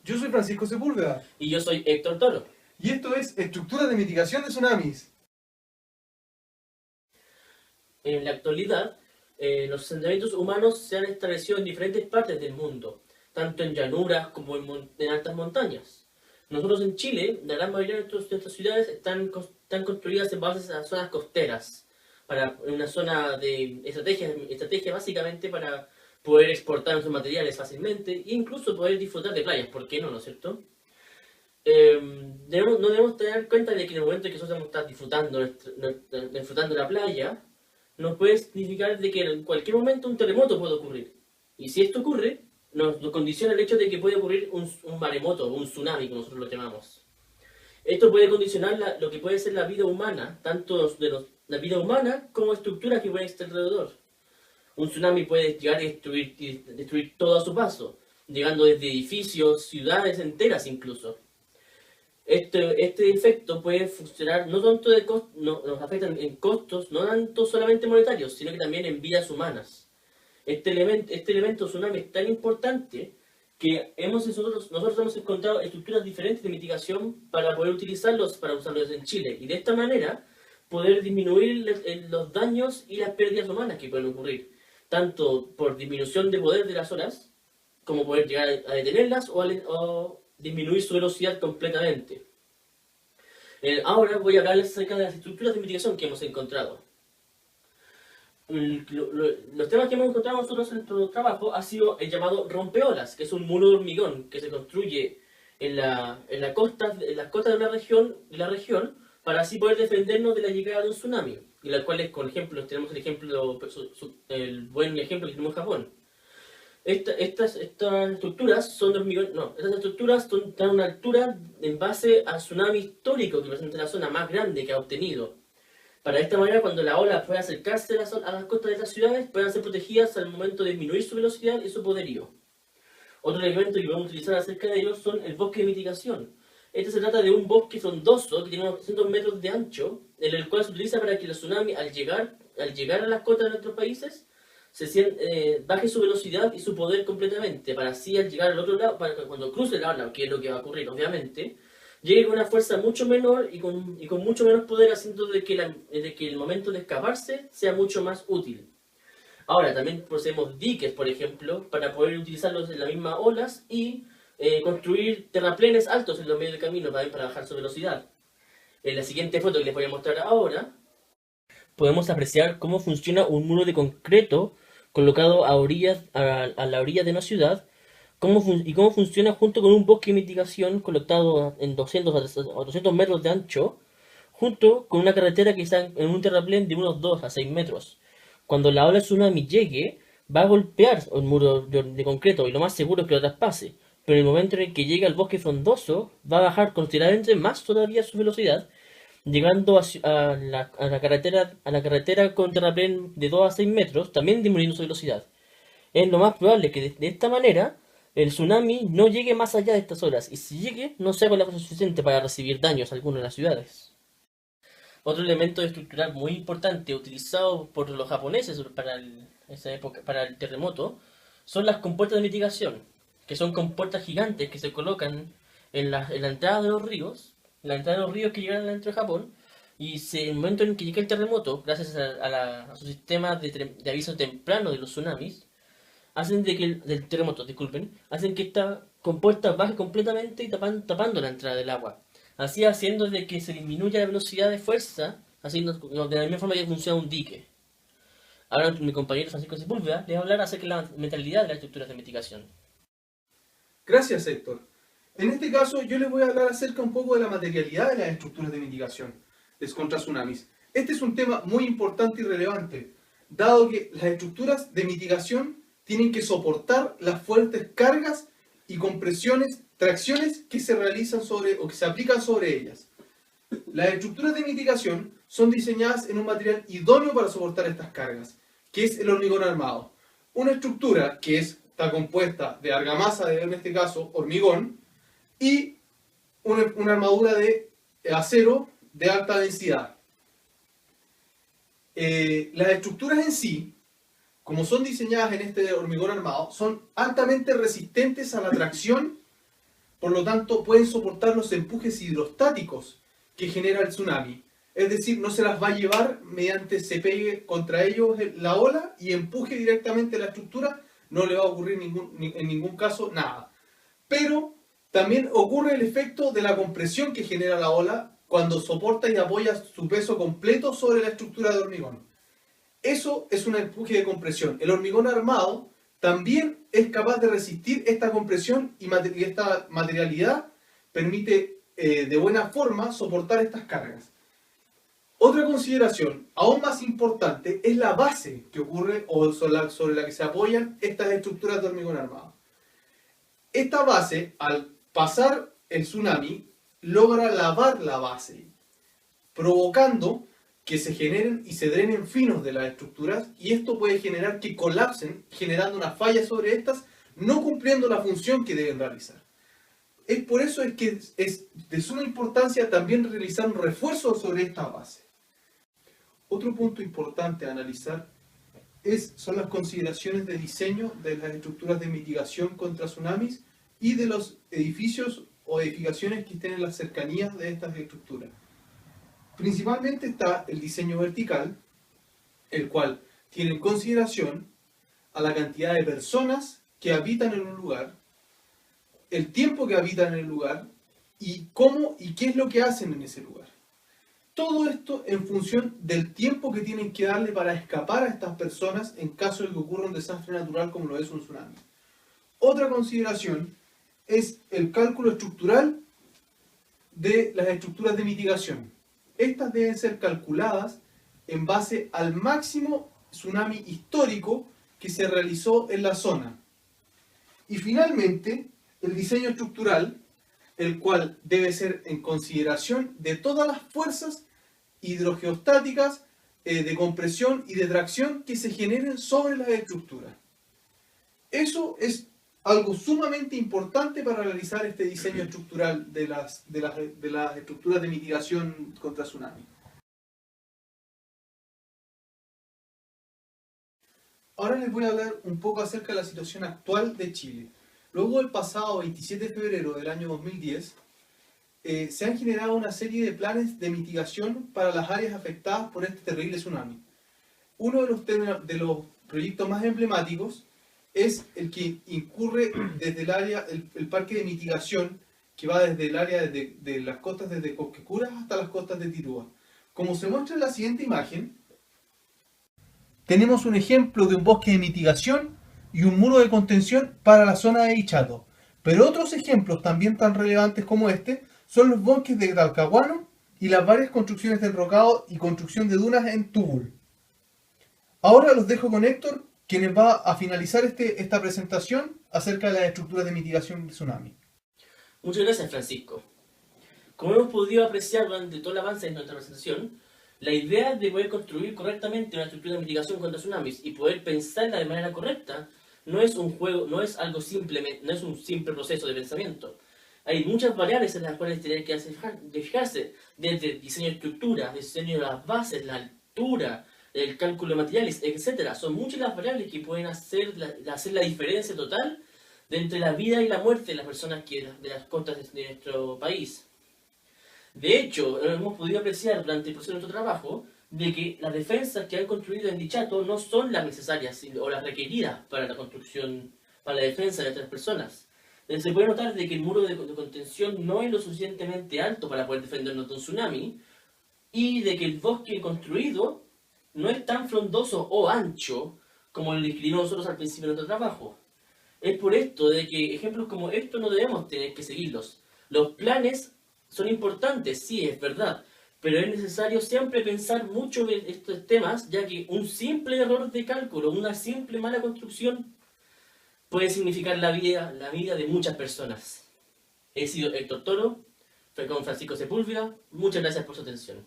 Yo soy Francisco Sepúlveda Y yo soy Héctor Toro. y esto es Estructuras de Mitigación de Tsunamis. En la actualidad, los asentamientos humanos se han establecido en diferentes partes del mundo, tanto en llanuras como en altas montañas. Nosotros en Chile, la gran mayoría de nuestras ciudades están construidas en base a zonas costeras, para una zona de estrategia básicamente para poder exportar nuestros materiales fácilmente e incluso poder disfrutar de playas, ¿por qué no, no es cierto? No debemos tener en cuenta de que en el momento en que nosotros estamos disfrutando la playa, nos puede significar de que en cualquier momento un terremoto puede ocurrir. Y si esto ocurre, nos condiciona el hecho de que puede ocurrir un maremoto o un tsunami, como nosotros lo llamamos. Esto puede condicionar lo que puede ser la vida humana, tanto la vida humana como estructuras que pueden estar alrededor. Un tsunami puede llegar a destruir todo a su paso, llegando desde edificios, ciudades enteras incluso. Este efecto puede funcionar no tanto nos afecta en costos, no tanto solamente monetarios, sino que también en vidas humanas. Este elemento tsunami es tan importante que nosotros hemos encontrado estructuras diferentes de mitigación para poder para usarlos en Chile. Y de esta manera poder disminuir los daños y las pérdidas humanas que pueden ocurrir, tanto por disminución de poder de las olas, como poder llegar a detenerlas o disminuir su velocidad completamente. Ahora voy a hablarles acerca de las estructuras de mitigación que hemos encontrado. Los temas que hemos encontrado nosotros en nuestro trabajo ha sido el llamado rompeolas, que es un muro de hormigón que se construye en las costas de la región para así poder defendernos de la llegada de un tsunami. Y las cuales, con ejemplos, tenemos el buen ejemplo que tenemos en Japón. Estas estructuras son de hormigón, no, estas estructuras dan una altura en base al tsunami histórico que presenta la zona más grande que ha obtenido. Para esta manera, cuando la ola pueda acercarse a las costas de estas ciudades, puedan ser protegidas al momento de disminuir su velocidad y su poderío. Otro elemento que podemos utilizar acerca de ellos son el bosque de mitigación. Este se trata de un bosque frondoso que tiene unos 300 metros de ancho, en el cual se utiliza para que el tsunami, al llegar a las costas de nuestros países, baje su velocidad y su poder completamente, para así al llegar al otro lado, para que cuando cruce la ola, que es lo que va a ocurrir obviamente, llegue con una fuerza mucho menor y con mucho menos poder, haciendo de que el momento de escaparse sea mucho más útil. Ahora, también poseemos diques, por ejemplo, para poder utilizarlos en las mismas olas y construir terraplenes altos en los medios del camino para bajar su velocidad. En la siguiente foto que les voy a mostrar ahora, podemos apreciar cómo funciona un muro de concreto colocado a la orilla de una ciudad y cómo funciona junto con un bosque de mitigación colocado en 200 metros de ancho, junto con una carretera que está en un terraplén de unos 2 a 6 metros. Cuando la ola tsunami llegue, va a golpear el muro de concreto y lo más seguro es que lo traspase. Pero en el momento en el que llegue al bosque frondoso, va a bajar considerablemente más todavía su velocidad, llegando a la carretera con terraplén de 2 a 6 metros, también disminuyendo su velocidad. Es lo más probable que de esta manera el tsunami no llegue más allá de estas horas, y si llegue, no sea con la fuerza suficiente para recibir daños a alguna de las ciudades. Otro elemento estructural muy importante utilizado por los japoneses esa época, para el terremoto, son las compuertas de mitigación, que son compuertas gigantes que se colocan en la entrada de los ríos, que llegan dentro de Japón, y en el momento en que llega el terremoto, gracias a su sistema de aviso temprano de los tsunamis, del terremoto, disculpen, hacen que esta compuerta baje completamente y tapando la entrada del agua. Así haciendo de que se disminuya la velocidad de fuerza, de la misma forma que funciona un dique. Ahora mi compañero Francisco Sepúlveda les va a hablar acerca de la mentalidad de las estructuras de mitigación. Gracias, Héctor. En este caso, yo les voy a hablar acerca un poco de la materialidad de las estructuras de mitigación contra tsunamis. Este es un tema muy importante y relevante, dado que las estructuras de mitigación tienen que soportar las fuertes cargas y compresiones, tracciones que se realizan o que se aplican sobre ellas. Las estructuras de mitigación son diseñadas en un material idóneo para soportar estas cargas, que es el hormigón armado. Una estructura que está compuesta de argamasa, en este caso hormigón, y una armadura de acero de alta densidad. Las estructuras en sí, como son diseñadas en este hormigón armado, son altamente resistentes a la tracción por lo tanto pueden soportar los empujes hidrostáticos que genera el tsunami. Es decir, no se las va a llevar mediante se pegue contra ellos la ola y empuje directamente la estructura, no le va a ocurrir en ningún caso nada. Pero también ocurre el efecto de la compresión que genera la ola cuando soporta y apoya su peso completo sobre la estructura de hormigón. Eso es un empuje de compresión. El hormigón armado también es capaz de resistir esta compresión y esta materialidad permite de buena forma soportar estas cargas. Otra consideración aún más importante es la base que ocurre o sobre la que se apoyan estas estructuras de hormigón armado. Esta base, al pasar el tsunami, logra lavar la base, provocando que se generen y se drenen finos de las estructuras, y esto puede generar que colapsen, generando una falla sobre estas, no cumpliendo la función que deben realizar. Es por eso es que es de suma importancia también realizar un refuerzo sobre esta base. Otro punto importante a analizar son las consideraciones de diseño de las estructuras de mitigación contra tsunamis y de los edificios o edificaciones que estén en las cercanías de estas estructuras. Principalmente está el diseño vertical, el cual tiene en consideración a la cantidad de personas que habitan en un lugar, el tiempo que habitan en el lugar y cómo y qué es lo que hacen en ese lugar. Todo esto en función del tiempo que tienen que darle para escapar a estas personas en caso de que ocurra un desastre natural como lo es un tsunami. Otra consideración es el cálculo estructural de las estructuras de mitigación. Estas deben ser calculadas en base al máximo tsunami histórico que se realizó en la zona. Y finalmente, el diseño estructural, el cual debe ser en consideración de todas las fuerzas hidrogeostáticas, de compresión y de tracción que se generen sobre las estructuras. Eso es algo sumamente importante para realizar este diseño estructural de las estructuras de mitigación contra tsunami. Ahora les voy a hablar un poco acerca de la situación actual de Chile. Luego del pasado 27 de febrero del año 2010, se han generado una serie de planes de mitigación para las áreas afectadas por este terrible tsunami. Uno de los proyectos más emblemáticos es el que incurre desde el área, el parque de mitigación que va desde el área de las costas desde Cosquecura hasta las costas de Tirúa. Como se muestra en la siguiente imagen, tenemos un ejemplo de un bosque de mitigación y un muro de contención para la zona de Dichato. Pero otros ejemplos también tan relevantes como este son los bosques de Talcahuano y las varias construcciones de enrocado y construcción de dunas en Tubul. Ahora los dejo con Héctor, quien va a finalizar esta presentación acerca de las estructuras de mitigación del tsunami. Muchas gracias, Francisco. Como hemos podido apreciar durante todo el avance de nuestra presentación, la idea de poder construir correctamente una estructura de mitigación contra tsunamis y poder pensarla de manera correcta no es un juego, no es un simple proceso de pensamiento. Hay muchas variables en las cuales tener que fijarse, desde diseño de estructura, diseño de las bases, la altura, el cálculo de materiales, etc. Son muchas las variables que pueden hacer la diferencia total entre la vida y la muerte de las personas de las costas de nuestro país. De hecho, hemos podido apreciar durante el proceso de nuestro trabajo de que las defensas que han construido en Dichato no son las necesarias o las requeridas para la construcción, para la defensa de otras personas. Se puede notar de que el muro de contención no es lo suficientemente alto para poder defendernos de un tsunami y de que el bosque construido no es tan frondoso o ancho como lo describimos nosotros al principio de nuestro trabajo. Es por esto de que ejemplos como estos no debemos tener que seguirlos. Los planes son importantes, sí, es verdad, pero es necesario siempre pensar mucho en estos temas, ya que un simple error de cálculo, una simple mala construcción, puede significar la vida de muchas personas. He sido Héctor Toro, fue con Francisco Sepúlveda, muchas gracias por su atención.